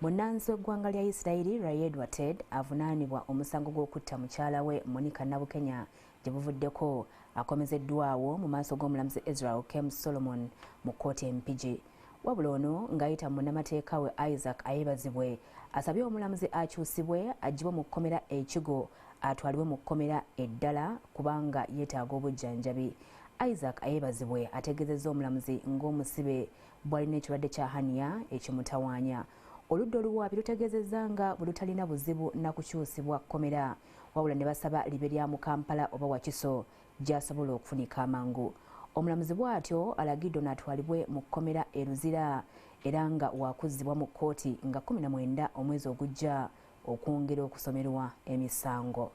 Munnansi w'eggwanga lya Isreal Raed Wated avunaanibwa omusango gw'okutta mukyala we Monica Nabukenya gyebuvuddeko akomezeddwawo mu maaso g'omulamuzi Ezra Okem Solomon mu kkooti e Mpigi Wabula ono ng'ayita munnamatteekaawe Isaac Ayebazibwe asabye omulamuzi akyusibwe aggibwe mu kkomera e Kigo atwalibwe mu kkomera eddala kubanga yeetaaga obujanjabi. Isaac Ayebazibwe ategeezezza omulamuzi ng'omusibe bw'alina ekirwadde kya haniya ekimutawaanya. Oludda oluwaabi lutegeezezza nga bwe lutalina buzibu na kukyusibwa kkomera wabula ne basaba libe lya mu Kampala oba Wakiso gy'asobola okufunika amangu. Omulamuzi bw'atyo alagidde n'atwalibwe mu kkomera e Luzira era nga waakuzzibwa mu kkooti nga 19 omwezi ogujja okwongera okusomerwa emisango.